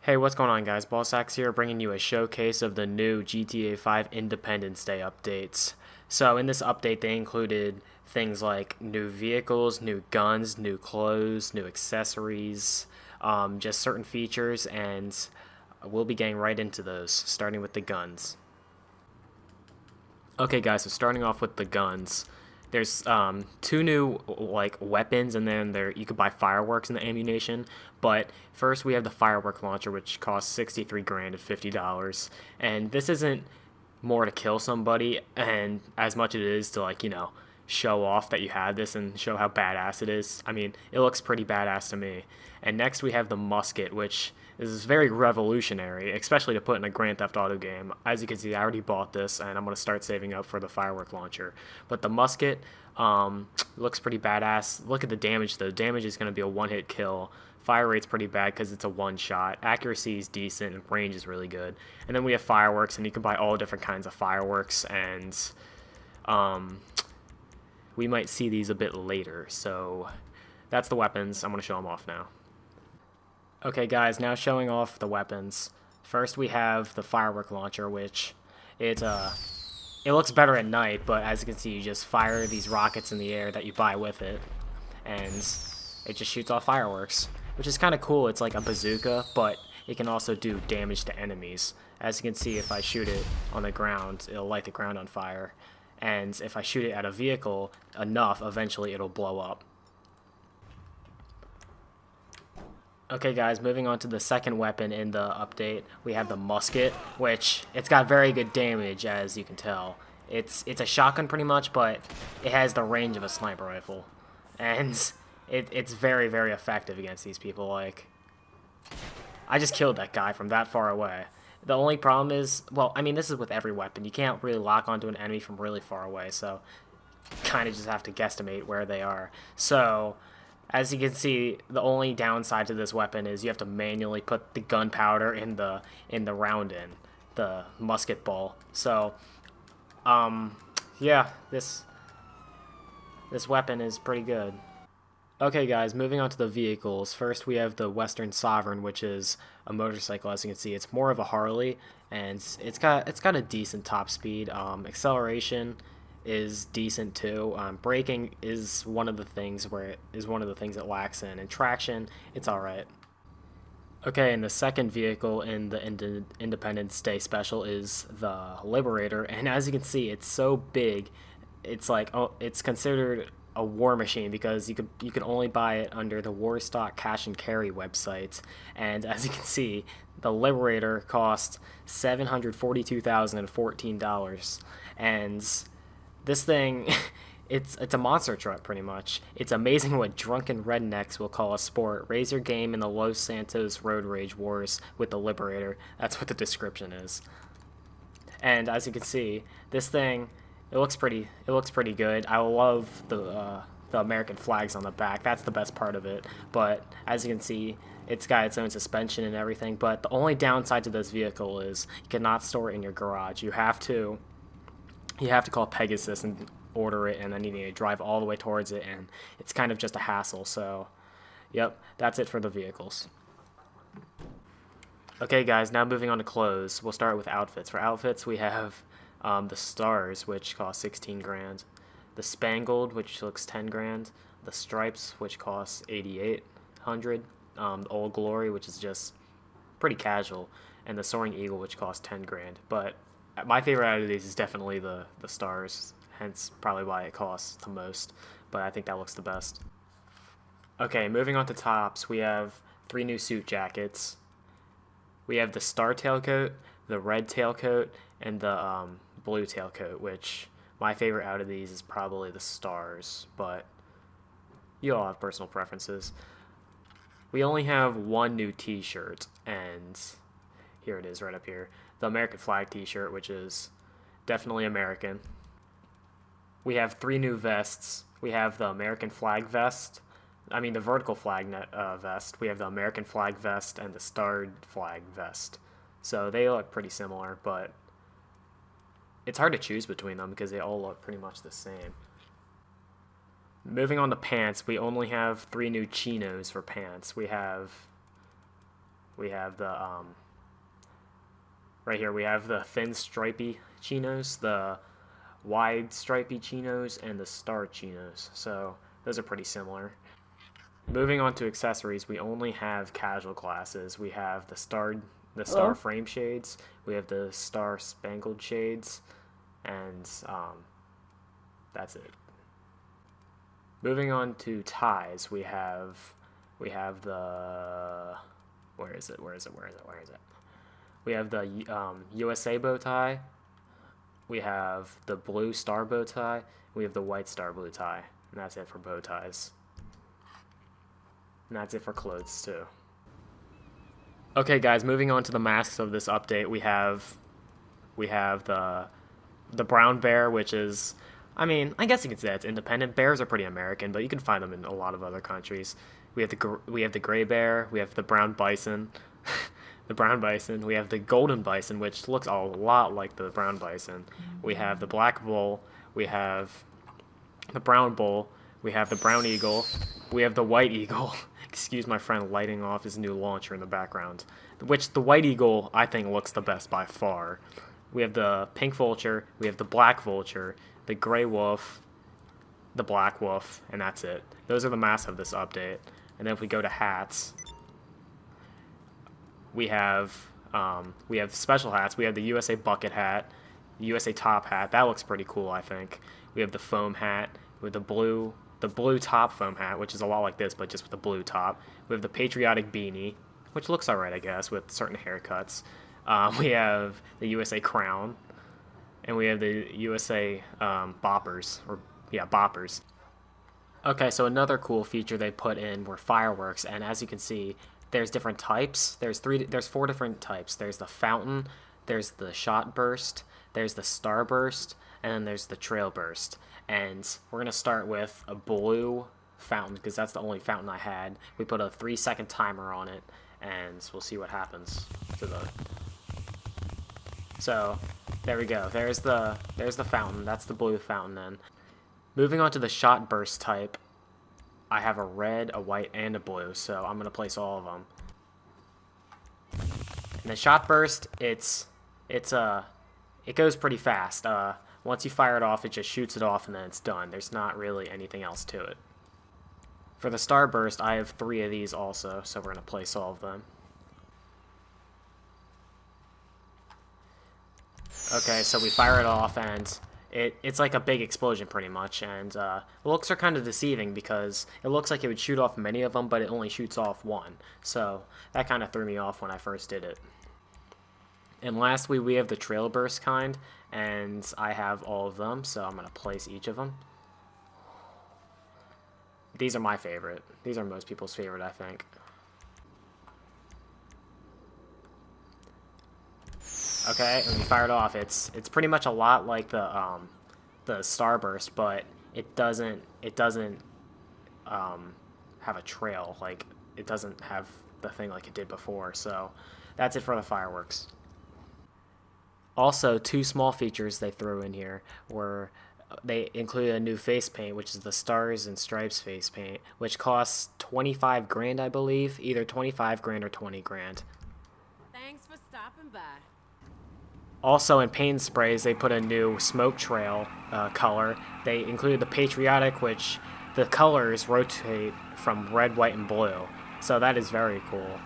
Hey, what's going on, guys? BossAxe here, bringing you a showcase of the new GTA 5 Independence Day updates. So, in this update, they included things like new vehicles, new guns, new clothes, new accessories, just certain features, and we'll be getting right into those, starting with the guns. Okay, guys, so starting off with the guns. There's two new like weapons, and then there you could buy fireworks and the ammunition. But first, we have the firework launcher, which costs 63 grand at $50. And this isn't more to kill somebody, and as much as it is to show off that you had this and show how badass it is. I mean, it looks pretty badass to me. And next we have the musket, which is very revolutionary, especially to put in a Grand Theft Auto game. As you can see, I already bought this, and I'm going to start saving up for the firework launcher. But the musket looks pretty badass. Look at the damage, though. Damage is going to be a one-hit kill. Fire rate's pretty bad because it's a one-shot. Accuracy is decent, and range is really good. And then we have fireworks, and you can buy all different kinds of fireworks, and we might see these a bit later. So that's the weapons. I'm going to show them off now. Okay, guys, now showing off the weapons. First, we have the firework launcher, which it looks better at night, but as you can see, you just fire these rockets in the air that you buy with it, and it just shoots off fireworks, which is kind of cool. It's like a bazooka, but it can also do damage to enemies. As you can see, if I shoot it on the ground, it'll light the ground on fire, and if I shoot it at a vehicle enough, eventually it'll blow up. Okay, guys, moving on to the second weapon in the update, we have the musket, which it's got very good damage, as you can tell. It's a shotgun pretty much, but it has the range of a sniper rifle, and it's very, very effective against these people. Like, I just killed that guy from that far away. The only problem is, well, I mean, this is with every weapon. You can't really lock onto an enemy from really far away, so kind of just have to guesstimate where they are. So as you can see, the only downside to this weapon is you have to manually put the gunpowder in the round in the musket ball. So, yeah, this weapon is pretty good. Okay, guys, moving on to the vehicles. First, we have the Western Sovereign, which is a motorcycle. As you can see, it's more of a Harley, and it's got a decent top speed. Acceleration is decent too. Braking is one of the things it lacks in, and traction, it's all right. Okay, and the second vehicle in the Independence Day special is the Liberator, and as you can see, it's so big. It's like, oh, it's considered a war machine because you can only buy it under the Warstock Cash and Carry website, and as you can see, the Liberator costs $742,014, and this thing, it's a monster truck pretty much. It's amazing what drunken rednecks will call a sport. Raise your game in the Los Santos Road Rage Wars with the Liberator. That's what the description is. And as you can see, this thing, it looks pretty good. I love the American flags on the back. That's the best part of it. But as you can see, it's got its own suspension and everything. But the only downside to this vehicle is you cannot store it in your garage. You have to call Pegasus and order it, and then you need to drive all the way towards it, and it's kind of just a hassle. So, yep, that's it for the vehicles. Okay, guys, now moving on to clothes. We'll start with outfits. For outfits, we have the Stars, which cost 16 grand. The Spangled, which looks 10 grand. The Stripes, which costs 8,800. The Old Glory, which is just pretty casual. And the Soaring Eagle, which costs 10 grand. But my favorite out of these is definitely the Stars, hence probably why it costs the most, but I think that looks the best. Okay, moving on to tops, we have 3 new suit jackets. We have the Star tailcoat, the red tailcoat, and the blue tailcoat, which my favorite out of these is probably the Stars, but you all have personal preferences. We only have 1 new t-shirt, and here it is right up here. The American flag t-shirt, which is definitely American. We have 3 new vests. We have the American flag vest. I mean the vertical flag vest. We have the American flag vest and the starred flag vest. So they look pretty similar, but it's hard to choose between them because they all look pretty much the same. Moving on to pants, we only have 3 new chinos for pants. We have We have the right here we have the thin stripy chinos, the wide stripy chinos, and the star chinos. So those are pretty similar. Moving on to accessories, we only have casual glasses. We have the star frame shades. We have the star spangled shades, and that's it. Moving on to ties, we have the where is it? We have the USA bow tie. We have the blue star bow tie. We have the white star bow tie, and that's it for bow ties. And that's it for clothes too. Okay, guys, moving on to the masks of this update, we have the brown bear, which is, I mean, I guess you could say it's independent. Bears are pretty American, but you can find them in a lot of other countries. We have the gray bear. We have the brown bison, the brown bison. We have the golden bison, which looks a lot like the brown bison. We have the black bull. We have the brown bull. We have the brown eagle. We have the white eagle. Excuse my friend lighting off his new launcher in the background. Which the white eagle, I think, looks the best by far. We have the pink vulture. We have the black vulture. The gray wolf. The black wolf. And that's it. Those are the masks of this update. And then if we go to hats, we have special hats. We have the USA bucket hat. The USA top hat. That looks pretty cool, I think. We have the foam hat with the blue top foam hat, which is a lot like this, but just with the blue top. We have the patriotic beanie, which looks alright, I guess, with certain haircuts. We have the USA crown, and we have the USA boppers, boppers. Okay, so another cool feature they put in were fireworks, and as you can see, there's different types. There's 4 different types. There's the fountain, there's the shot burst, there's the star burst, and then there's the trail burst. And we're going to start with a blue fountain, because that's the only fountain I had. We put a 3-second timer on it, and we'll see what happens to the... So, there we go. There's the fountain. That's the blue fountain then. Moving on to the shot burst type, I have a red, a white, and a blue, so I'm going to place all of them. And the shot burst, it goes pretty fast. Once you fire it off, it just shoots it off and then it's done. There's not really anything else to it. For the starburst, I have 3 of these also, so we're going to place all of them. Okay, so we fire it off and it's like a big explosion pretty much, and looks are kind of deceiving because it looks like it would shoot off many of them, but it only shoots off 1. So that kind of threw me off when I first did it. And lastly, we have the trail burst kind, and I have all of them, so I'm going to place each of them. These are my favorite. These are most people's favorite, I think. Okay, and we fired off. It's pretty much a lot like the starburst, but it doesn't have a trail. Like, it doesn't have the thing like it did before. So that's it for the fireworks. Also, 2 small features they threw in here were they included a new face paint, which is the Stars and Stripes face paint, which costs 25 grand, I believe, either 25 grand or 20 grand. Thanks for stopping by. Also, in paint sprays, they put a new smoke trail color. They included the patriotic, which the colors rotate from red, white, and blue. So that is very cool.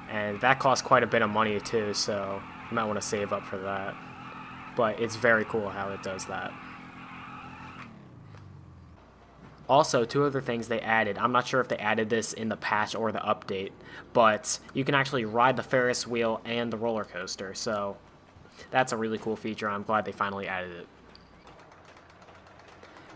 And that costs quite a bit of money too, so you might want to save up for that. But it's very cool how it does that. Also, 2 other things they added. I'm not sure if they added this in the patch or the update, but you can actually ride the Ferris wheel and the roller coaster, so that's a really cool feature. I'm glad they finally added it.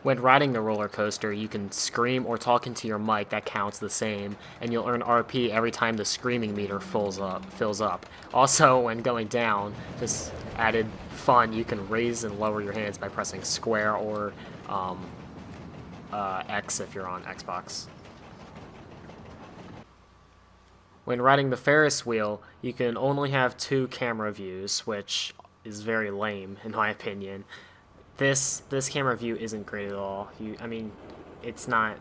When riding the roller coaster, you can scream or talk into your mic. That counts the same, and you'll earn RP every time the screaming meter fills up. Also, when going down, just added fun, you can raise and lower your hands by pressing square or X if you're on Xbox. When riding the Ferris wheel, you can only have 2 camera views, which is very lame in my opinion. This camera view isn't great at all. I mean, it's not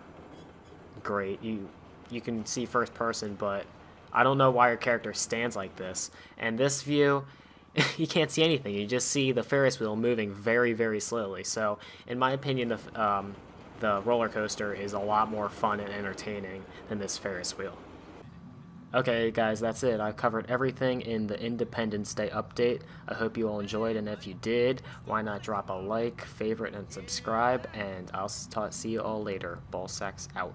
great. You can see first person, but I don't know why your character stands like this. And this view, you can't see anything. You just see the Ferris wheel moving very, very slowly. So, in my opinion, the roller coaster is a lot more fun and entertaining than this Ferris wheel. Okay, guys, that's it. I've covered everything in the Independence Day update. I hope you all enjoyed, and if you did, why not drop a like, favorite, and subscribe, and I'll see you all later. Ballsacks out.